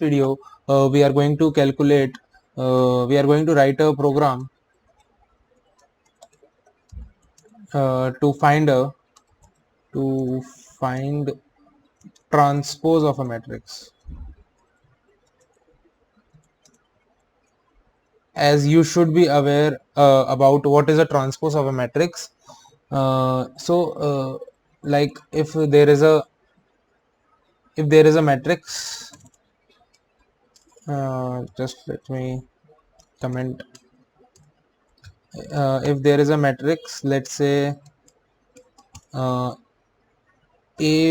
video we are going to calculate, we are going to write a program to find transpose of a matrix. As you should be aware about what is a transpose of a matrix. Like if there is a matrix, just let me comment. If there is a matrix, let's say A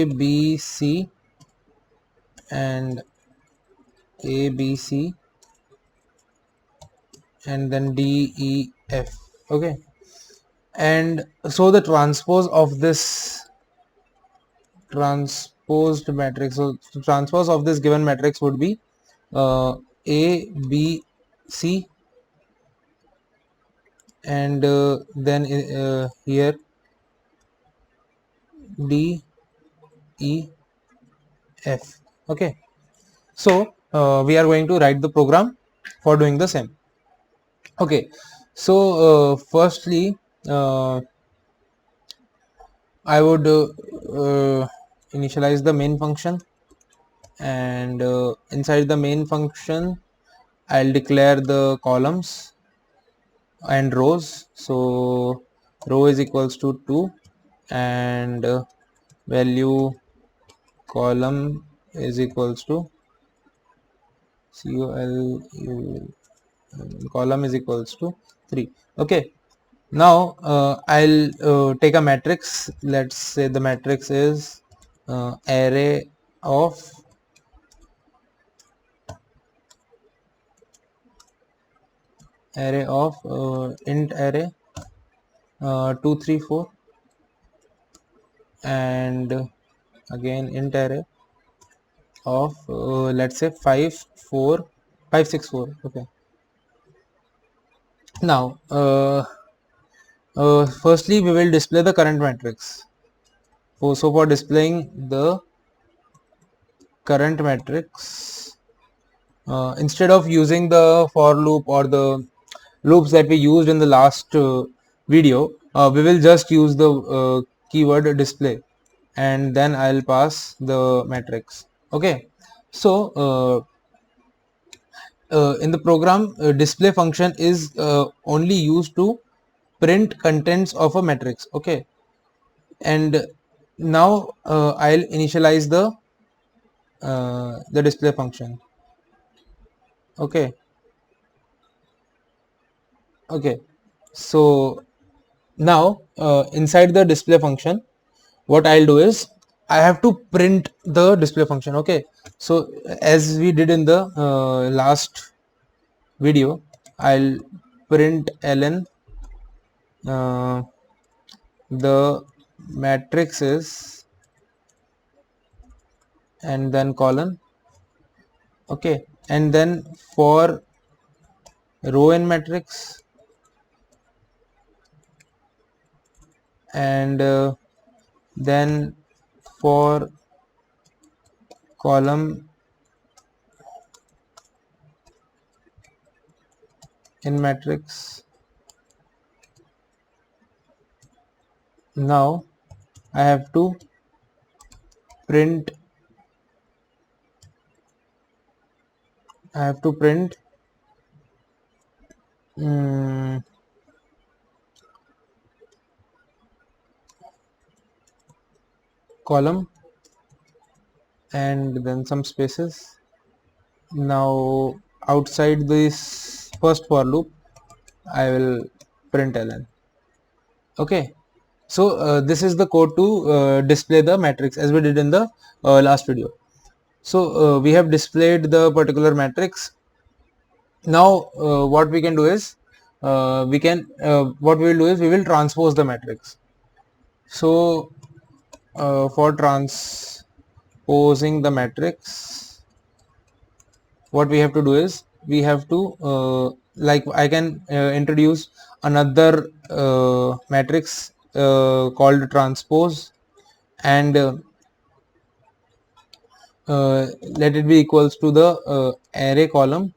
B C and A B C and then D E F, okay, and so the transpose of this transposed matrix, so the transpose of this given matrix would be A B C and then here D E F, okay. So we are going to write the program for doing the same. Okay, so firstly I would initialize the main function, and inside the main function I'll declare the columns and rows. So row is equals to 2 and value column is equals to column is equals to 3. Okay, now I'll take a matrix. Let's say the matrix is array of int array 2 3 4 and again int array of let's say 5 4 5 6 4. Okay, now firstly we will display the current matrix. So for displaying the current matrix, instead of using the for loop or the loops that we used in the last video, we will just use the keyword display and then I'll pass the matrix. Okay, so in the program, display function is only used to print contents of a matrix. Okay, and now I'll initialize the display function. Okay, so now inside the display function, what I'll do is I have to print the display function. Okay, so as we did in the last video, I'll print ln the matrices and then colon. Okay, and then for row in matrix and then for column in matrix. Now I have to print column and then some spaces. Now outside this first for loop I will print ln. Okay, so this is the code to display the matrix as we did in the last video. So we have displayed the particular matrix. Now what we can do is what we will do is we will transpose the matrix. So for transposing the matrix, what we have to do is we have to like I can introduce another matrix called transpose, and let it be equals to the array column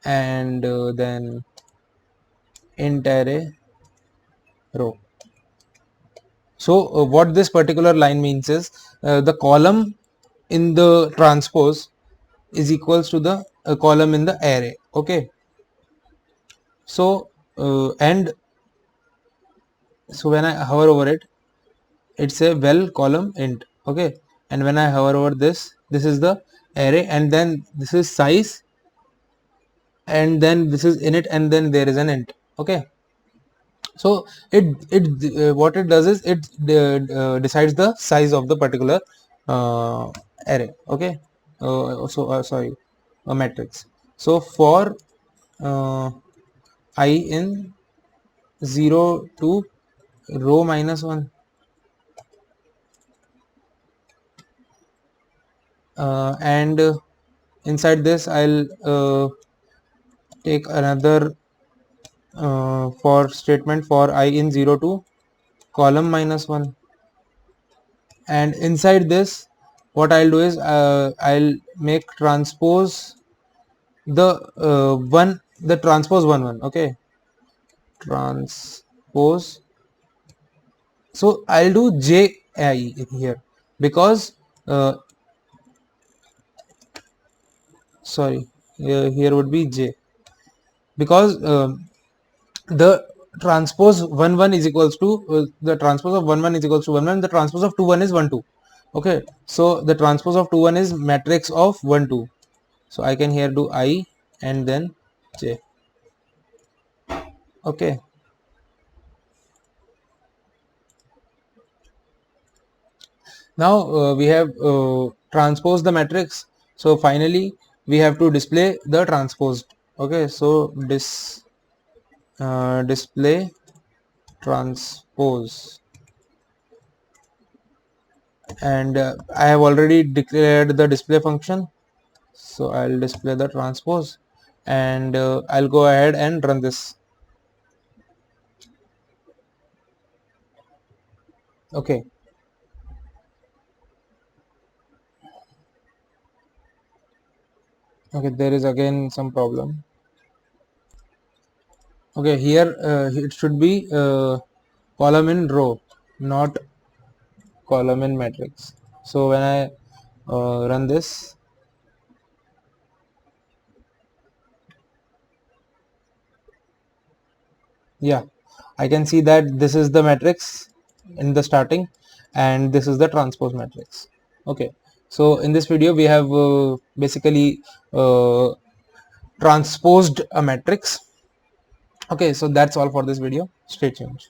and then int array row. So what this particular line means is the column in the transpose is equals to the column in the array. Okay, so and so when I hover over it, it's a well column int. Okay, and when I hover over this, this is the array, and then this is size, and then this is init, and then there is an int. Okay, so it what it does is it decides the size of the particular uh, array. Okay, sorry, a matrix. So for uh, I in 0 to row minus 1, and inside this I'll take another for statement for I in 0 to column minus 1, and inside this what I'll do is I'll make transpose the transpose 1 1. Okay, transpose. So I'll do j I here because sorry, here would be j, because the transpose 1 1 is equals to the transpose of 1 1 is equals to 1 1, the transpose of 2 1 is 1 2. Okay, so the transpose of 2 1 is matrix of 1 2. So I can here do I and then j. Okay, now we have transposed the matrix. So finally we have to display the transposed. Okay, so display transpose, and I have already declared the display function, so I'll display the transpose, and I'll go ahead and run this. Okay, okay, there is again some problem. Okay, here it should be column in row, not column in matrix. So when I run this, yeah, I can see that this is the matrix in the starting and this is the transpose matrix. Okay, so in this video we have basically uh, transposed a matrix. Okay, so that's all for this video. Stay tuned.